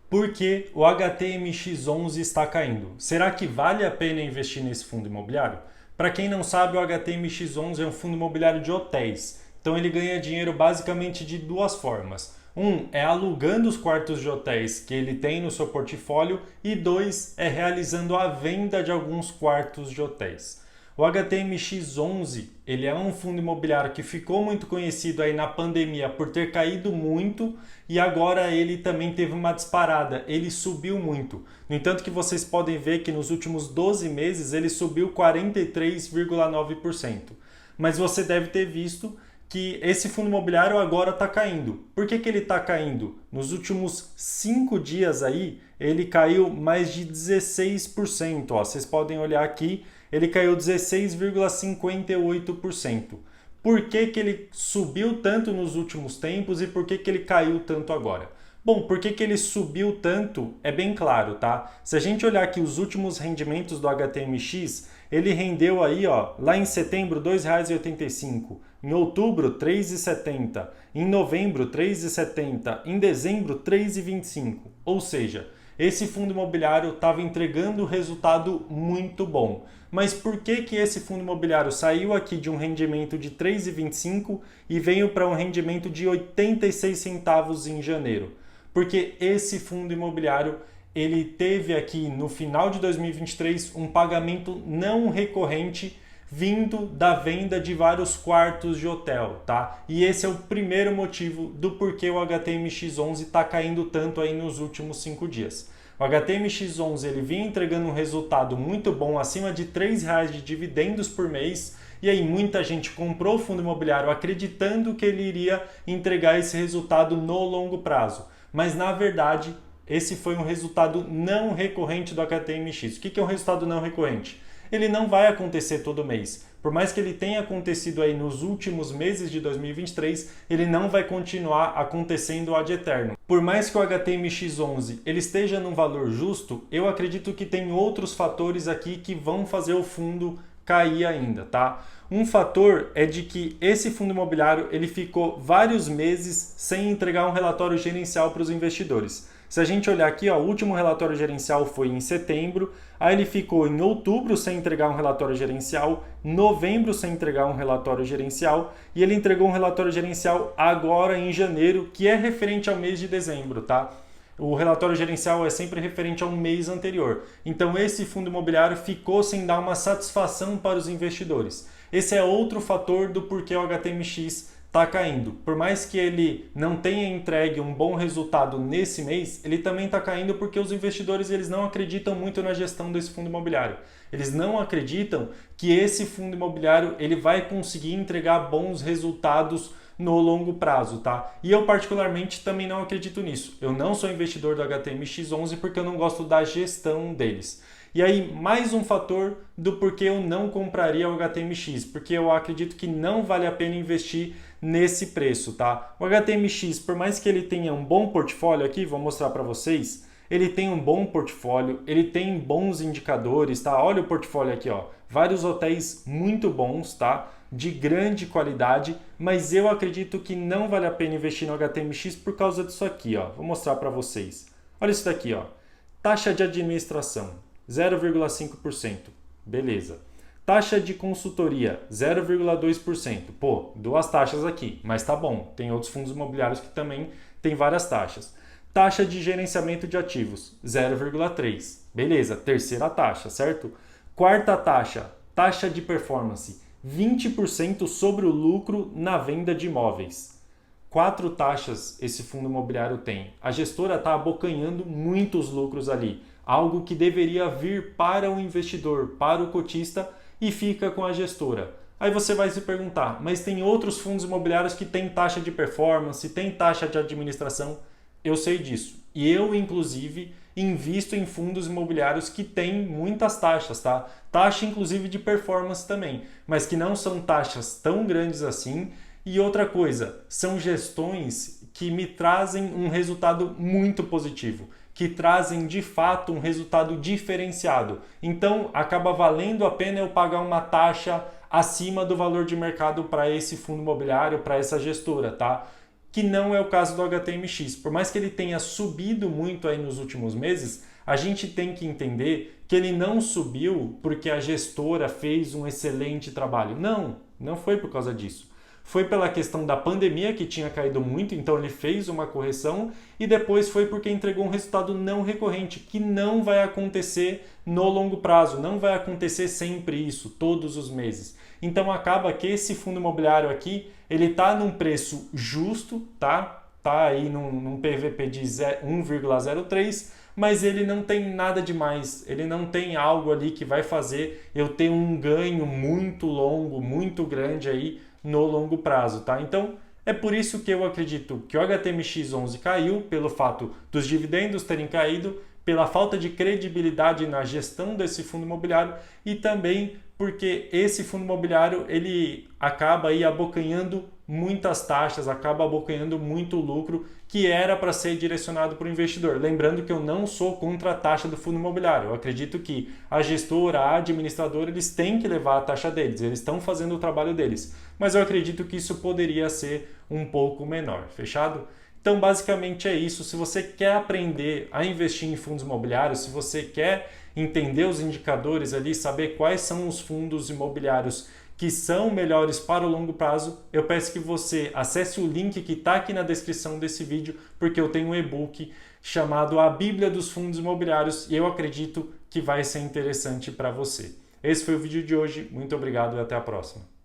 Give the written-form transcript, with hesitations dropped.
Por que o HTMX11 está caindo? Será que vale a pena investir nesse fundo imobiliário? Para quem não sabe, o HTMX11 é um fundo imobiliário de hotéis. Então ele ganha dinheiro basicamente de duas formas. Um é alugando os quartos de hotéis que ele tem no seu portfólio e dois é realizando a venda de alguns quartos de hotéis. O HTMX11, ele é um fundo imobiliário que ficou muito conhecido aí na pandemia por ter caído muito e agora ele também teve uma disparada, ele subiu muito. No entanto que vocês podem ver que nos últimos 12 meses ele subiu 43,9%. Mas você deve ter visto que esse fundo imobiliário agora está caindo. Por que ele está caindo? Nos últimos 5 dias aí, ele caiu mais de 16%. Ó, vocês podem olhar aqui, ele caiu 16,58%. Por que ele subiu tanto nos últimos tempos e por que ele caiu tanto agora? Bom, por que ele subiu tanto é bem claro, tá? Se a gente olhar aqui os últimos rendimentos do HTMX, ele rendeu aí, ó, lá em setembro R$ 2,85, em outubro R$ 3,70, em novembro R$ 3,70, em dezembro R$ 3,25. Ou seja, esse fundo imobiliário estava entregando resultado muito bom. Mas por que esse fundo imobiliário saiu aqui de um rendimento de R$ 3,25 e veio para um rendimento de 86 centavos em janeiro? Porque esse fundo imobiliário ele teve aqui no final de 2023 um pagamento não recorrente vindo da venda de vários quartos de hotel, tá? E esse é o primeiro motivo do porquê o HTMX11 está caindo tanto aí nos últimos 5 dias. O HTMX11 ele vinha entregando um resultado muito bom, acima de R$ 3,00 de dividendos por mês, e aí muita gente comprou o fundo imobiliário acreditando que ele iria entregar esse resultado no longo prazo. Mas na verdade, esse foi um resultado não recorrente do HTMX. O que é um resultado não recorrente? Ele não vai acontecer todo mês. Por mais que ele tenha acontecido aí nos últimos meses de 2023, ele não vai continuar acontecendo ad eterno. Por mais que o HTMX11 ele esteja num valor justo, eu acredito que tem outros fatores aqui que vão fazer o fundo cair ainda, tá? Um fator é de que esse fundo imobiliário ele ficou vários meses sem entregar um relatório gerencial para os investidores. Se a gente olhar aqui, ó, o último relatório gerencial foi em setembro, aí ele ficou em outubro sem entregar um relatório gerencial, novembro sem entregar um relatório gerencial e ele entregou um relatório gerencial agora em janeiro, que é referente ao mês de dezembro, tá? O relatório gerencial é sempre referente ao mês anterior. Então esse fundo imobiliário ficou sem dar uma satisfação para os investidores. Esse é outro fator do porquê o HTMX está caindo. Por mais que ele não tenha entregue um bom resultado nesse mês, ele também está caindo porque os investidores eles não acreditam muito na gestão desse fundo imobiliário. Eles não acreditam que esse fundo imobiliário ele vai conseguir entregar bons resultados no longo prazo, tá? E eu particularmente também não acredito nisso. Eu não sou investidor do HTMX11 porque eu não gosto da gestão deles. E aí, mais um fator do porquê eu não compraria o HTMX, porque eu acredito que não vale a pena investir nesse preço, tá? O HTMX, por mais que ele tenha um bom portfólio aqui, vou mostrar para vocês, ele tem um bom portfólio, ele tem bons indicadores, tá? Olha o portfólio aqui, ó. Vários hotéis muito bons, tá? De grande qualidade, mas eu acredito que não vale a pena investir no HTMX por causa disso aqui, ó. Vou mostrar para vocês. Olha isso daqui, ó. Taxa de administração, 0,5%. Beleza. Taxa de consultoria, 0,2%. Pô, duas taxas aqui, mas tá bom. Tem outros fundos imobiliários que também tem várias taxas. Taxa de gerenciamento de ativos, 0,3%. Beleza, terceira taxa, certo? Quarta taxa, taxa de performance, 20% sobre o lucro na venda de imóveis. 4 taxas esse fundo imobiliário tem. A gestora está abocanhando muitos lucros ali, algo que deveria vir para o investidor, para o cotista, e fica com a gestora. Aí você vai se perguntar, mas tem outros fundos imobiliários que têm taxa de performance, tem taxa de administração? Eu sei disso. E eu, inclusive, invisto em fundos imobiliários que têm muitas taxas, tá? Taxa, inclusive, de performance também, mas que não são taxas tão grandes assim. E outra coisa, são gestões que me trazem um resultado muito positivo, que trazem de fato um resultado diferenciado. Então acaba valendo a pena eu pagar uma taxa acima do valor de mercado para esse fundo imobiliário, para essa gestora, tá? que não é o caso do HTMX. Por mais que ele tenha subido muito aí nos últimos meses, a gente tem que entender que ele não subiu porque a gestora fez um excelente trabalho. Não, não foi por causa disso. Foi pela questão da pandemia, que tinha caído muito, então ele fez uma correção, e depois foi porque entregou um resultado não recorrente, que não vai acontecer no longo prazo, não vai acontecer sempre isso, todos os meses. Então acaba que esse fundo imobiliário aqui, ele está num preço justo, tá? Tá aí num PVP de 1,03, mas ele não tem nada demais, ele não tem algo ali que vai fazer eu ter um ganho muito longo, muito grande aí no longo prazo, tá? Então, é por isso que eu acredito que o HTMX11 caiu, pelo fato dos dividendos terem caído, pela falta de credibilidade na gestão desse fundo imobiliário e também porque esse fundo imobiliário ele acaba aí abocanhando muitas taxas, acaba abocanhando muito lucro que era para ser direcionado para o investidor. Lembrando que eu não sou contra a taxa do fundo imobiliário. Eu acredito que a gestora, a administradora, eles têm que levar a taxa deles, eles estão fazendo o trabalho deles. Mas eu acredito que isso poderia ser um pouco menor, fechado? Então, basicamente é isso. Se você quer aprender a investir em fundos imobiliários, se você quer entender os indicadores ali, saber quais são os fundos imobiliários que são melhores para o longo prazo, eu peço que você acesse o link que está aqui na descrição desse vídeo, porque eu tenho um e-book chamado A Bíblia dos Fundos Imobiliários e eu acredito que vai ser interessante para você. Esse foi o vídeo de hoje. Muito obrigado e até a próxima.